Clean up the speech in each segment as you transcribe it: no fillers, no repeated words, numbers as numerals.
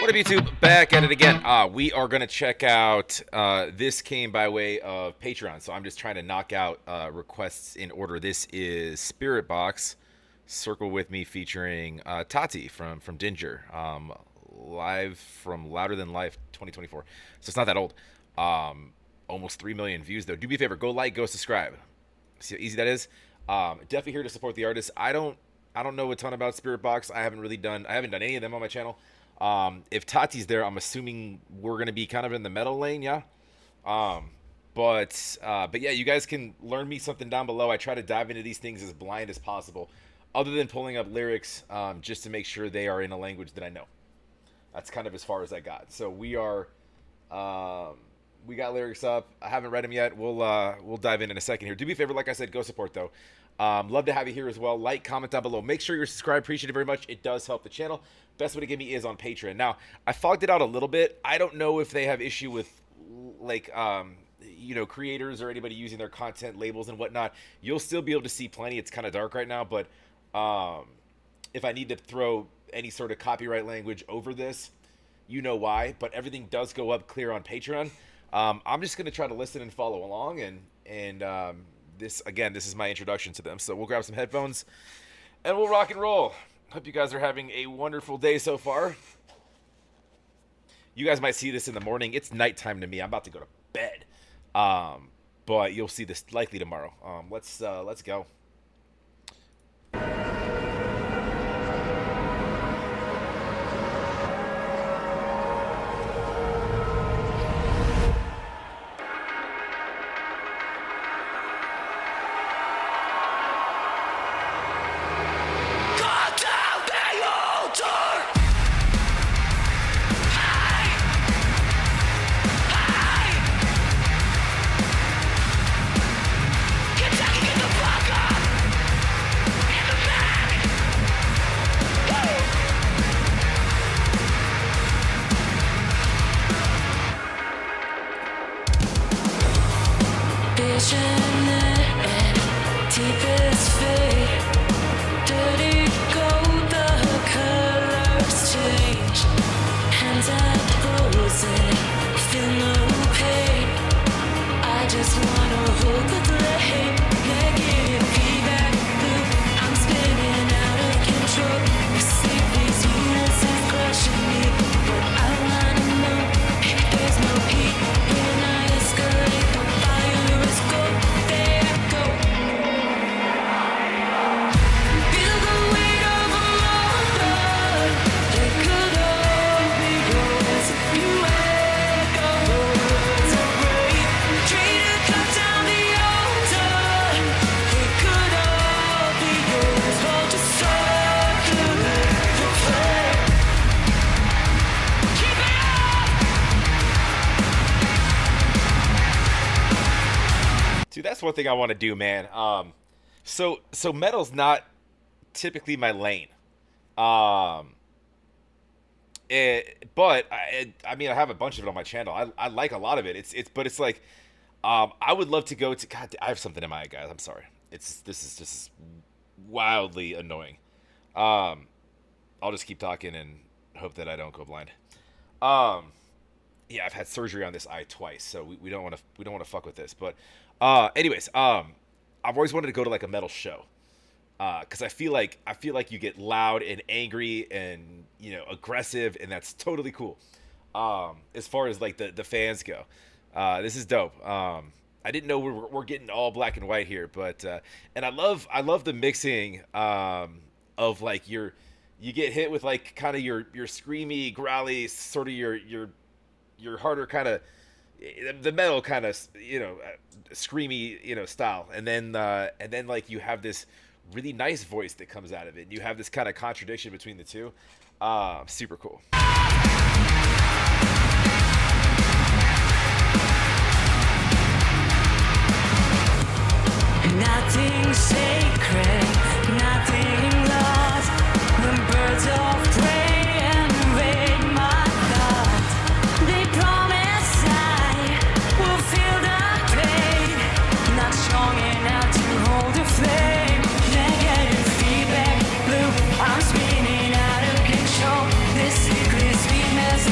What up, YouTube? Back at it again. We are going to check out, this came by way of Patreon, so I'm just trying to knock out requests in order. This is Spiritbox, Circle With Me, featuring Tati from Dinger, live from Louder Than Life 2024. So it's not that old. Almost 3 million views, though. Do me a favor, go like, go subscribe. See how easy that is? Definitely here to support the artists. I don't know a ton about Spiritbox. I haven't done any of them on my channel. If Tati's there, I'm assuming we're gonna be kind of in the metal lane, yeah. But yeah, you guys can learn me something down below. I try to dive into these things as blind as possible, other than pulling up lyrics, just to make sure they are in a language that I know. That's kind of as far as I got. So we got lyrics up. I haven't read them yet. We'll dive in a second here. Do me a favor, like I said, go support though. Love to have you here as well. Like, comment down below. Make sure you're subscribed. Appreciate it very much. It does help the channel. Best way to get me is on Patreon. Now, I fogged it out a little bit. I don't know if they have issue with, like, creators or anybody using their content labels and whatnot. You'll still be able to see plenty. It's kind of dark right now, but if I need to throw any sort of copyright language over this, you know why. But everything does go up clear on Patreon. I'm just going to try to listen and follow along, and this is my introduction to them. So we'll grab some headphones and we'll rock and roll. Hope you guys are having a wonderful day so far. You guys might see this in the morning. It's nighttime to me. I'm about to go to bed. But you'll see this likely tomorrow. Let's go. That's one thing I want to do, man. So metal's not typically my lane. But I mean, I have a bunch of it on my channel. I like a lot of it. It's like, I would love to go to. God, I have something in my eye, guys. I'm sorry. This is just wildly annoying. I'll just keep talking and hope that I don't go blind. Yeah, I've had surgery on this eye twice, so we don't want to fuck with this. But anyways, I've always wanted to go to like a metal show, because I feel like you get loud and angry and aggressive, and that's totally cool. As far as like the fans go, this is dope. I didn't know we're getting all black and white here, but and I love the mixing of like you get hit with like kind of your screamy, growly, sort of your harder kind of the metal kind of screamy style, and then like you have this really nice voice that comes out of it, and you have this kind of contradiction between the two. Super cool. Nothing sacred, nothing lost. When birds of prey invade my thoughts, they promise I will feel the pain. Not strong enough to hold the flame. Negative feedback loop, I'm spinning out of control. This secret sweetness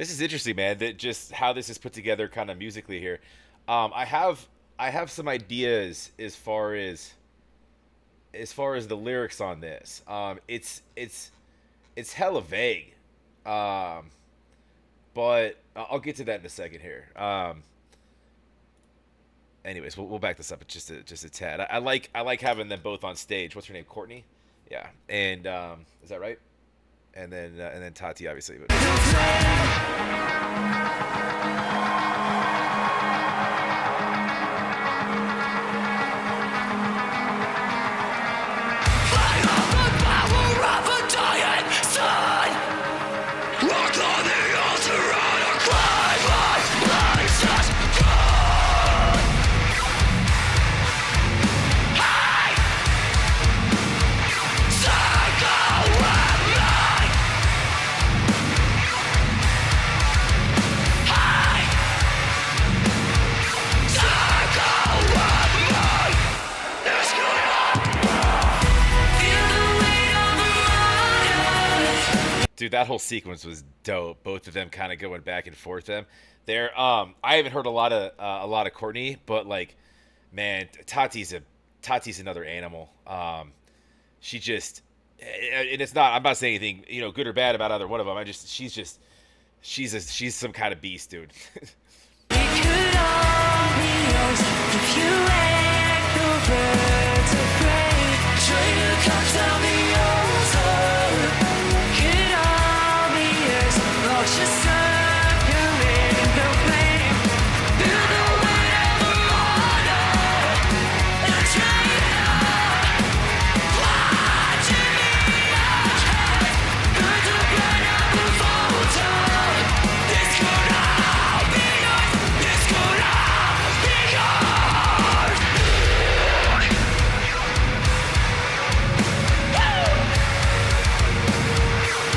This is interesting, man. That just how this is put together, kind of musically here. I have some ideas as far as the lyrics on this. It's hella vague, um, but I'll get to that in a second here. Anyways, we'll back this up just a tad. I like having them both on stage. What's her name? Courtney. Yeah, and is that right? And then Tati, obviously. But dude, that whole sequence was dope. Both of them kind of going back and forth. Them, there. I haven't heard a lot of Courtney, but like, man, Tati's another animal. She just, and it's not. I'm not saying anything, good or bad about either one of them. She's some kind of beast, dude. We could all be yours if you let the birds of prey try to come tell me over. Could all be yours, watch us circling the flame. Build a whatever order, and try it. Watching me ahead, birds of prey never falter. This could all be yours. This could all be yours.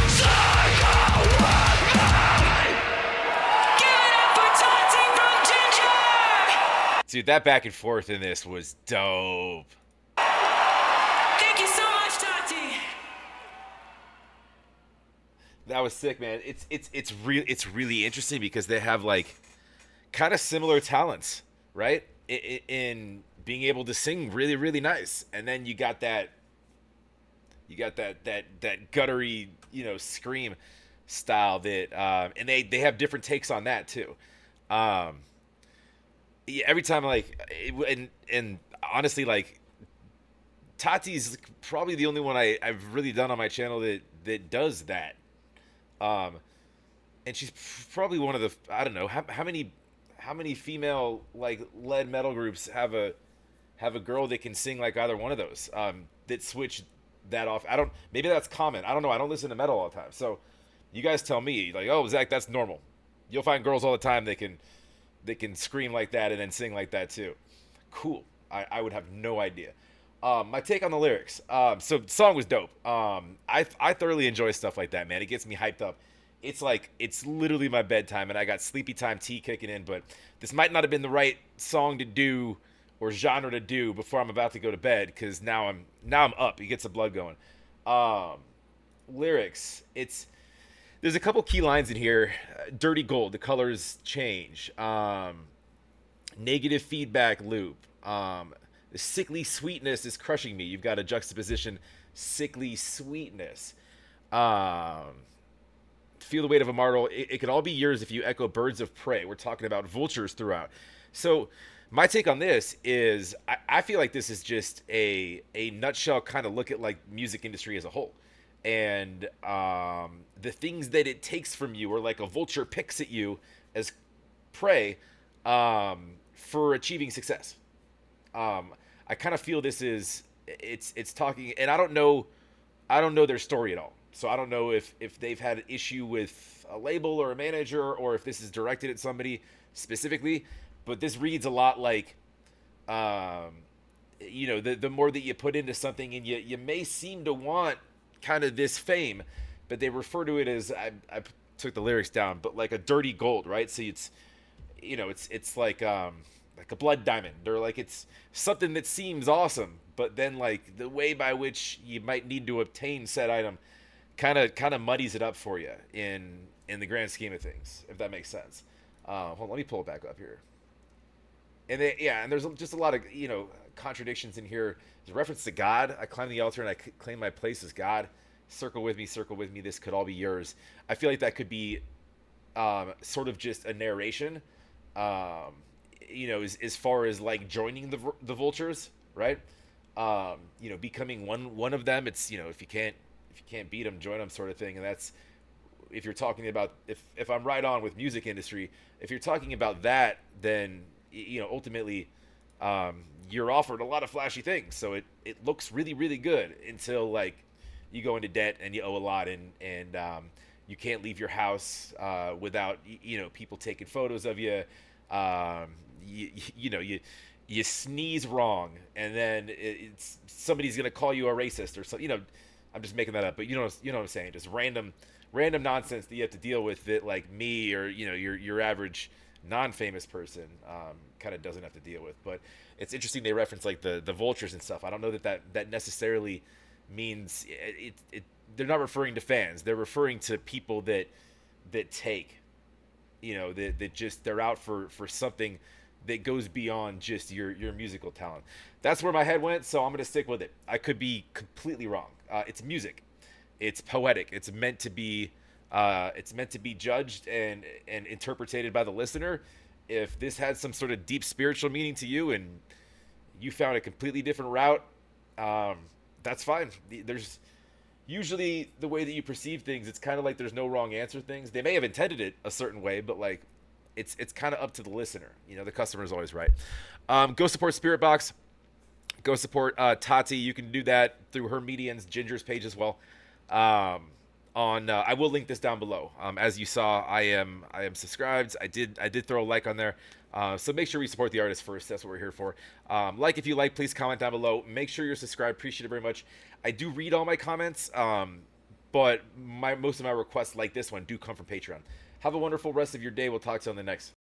Circle with me. Give it up for Tati from Ginger. Dude, that back and forth in this was dope. Thank you so much, Tati. That was sick, man. It's really interesting because they have like kind of similar talents, right? In being able to sing really nice, and then you got that guttery, scream style that, and they have different takes on that too. Um, yeah, every time and honestly, like, Tati's probably the only one I've really done on my channel that does that. Um, and she's probably one of the, I don't know how many female like lead metal groups have a girl that can sing like either one of those, that switch that off. I don't, maybe that's common. I don't know. I don't listen to metal all the time. So you guys tell me, like, oh, Zach, that's normal. You'll find girls all the time that can scream like that and then sing like that too. Cool. I would have no idea. My take on the lyrics. So the song was dope. I thoroughly enjoy stuff like that, man. It gets me hyped up. It's like, it's literally my bedtime and I got sleepy time tea kicking in, but this might not have been the right song to do or genre to do before I'm about to go to bed, because now I'm up. It gets the blood going. Lyrics. There's a couple key lines in here. Dirty gold. The colors change. Negative feedback loop. The sickly sweetness is crushing me. You've got a juxtaposition. Sickly sweetness. Feel the weight of a martyr. It could all be yours if you echo birds of prey. We're talking about vultures throughout. So my take on this is I feel like this is just a nutshell kind of look at like music industry as a whole, and the things that it takes from you, or like a vulture picks at you as prey, for achieving success. I kind of feel this is it's talking, and I don't know their story at all, so I don't know if they've had an issue with a label or a manager, or if this is directed at somebody specifically. But this reads a lot like, the more that you put into something, and you may seem to want kind of this fame, but they refer to it as, I took the lyrics down, but like a dirty gold, right? So it's like a blood diamond, or like it's something that seems awesome, but then like the way by which you might need to obtain said item kind of muddies it up for you in the grand scheme of things, if that makes sense. Hold on, let me pull it back up here. And yeah, and there's just a lot of contradictions in here. There's a reference to God. I climb the altar and I claim my place as God. Circle with me, circle with me. This could all be yours. I feel like that could be sort of just a narration. Um, as far as like joining the vultures, right? Becoming one of them. It's if you can't beat them, join them, sort of thing. And that's if you're talking about if I'm right on with music industry. If you're talking about that, then ultimately you're offered a lot of flashy things, so it looks really really good until like you go into debt and you owe a lot, and you can't leave your house without people taking photos of you. You sneeze wrong, and then it's somebody's gonna call you a racist or so. I'm just making that up, but you know what I'm saying. Just random nonsense that you have to deal with that like me or your average non-famous person kind of doesn't have to deal with. But it's interesting they reference like the vultures and stuff. I don't know that necessarily means they're not referring to fans. They're referring to people that take that just they're out for something that goes beyond just your musical talent. That's where my head went, so I'm gonna stick with it. I could be completely wrong. It's music. It's poetic. It's meant to be judged and interpreted by the listener. If this had some sort of deep spiritual meaning to you and you found a completely different route, that's fine. There's usually the way that you perceive things. It's kind of like there's no wrong answer. Things they may have intended it a certain way, but like it's kind of up to the listener. The customer is always right. Go support Spiritbox. Go support Tati. You can do that through her Median's Ginger's page as well. I will link this down below. As you saw, I am subscribed. I did throw a like on there. So make sure we support the artist first. That's what we're here for. Like if you like, please comment down below. Make sure you're subscribed. Appreciate it very much. I do read all my comments, but most of my requests like this one do come from Patreon. Have a wonderful rest of your day. We'll talk to you on the next.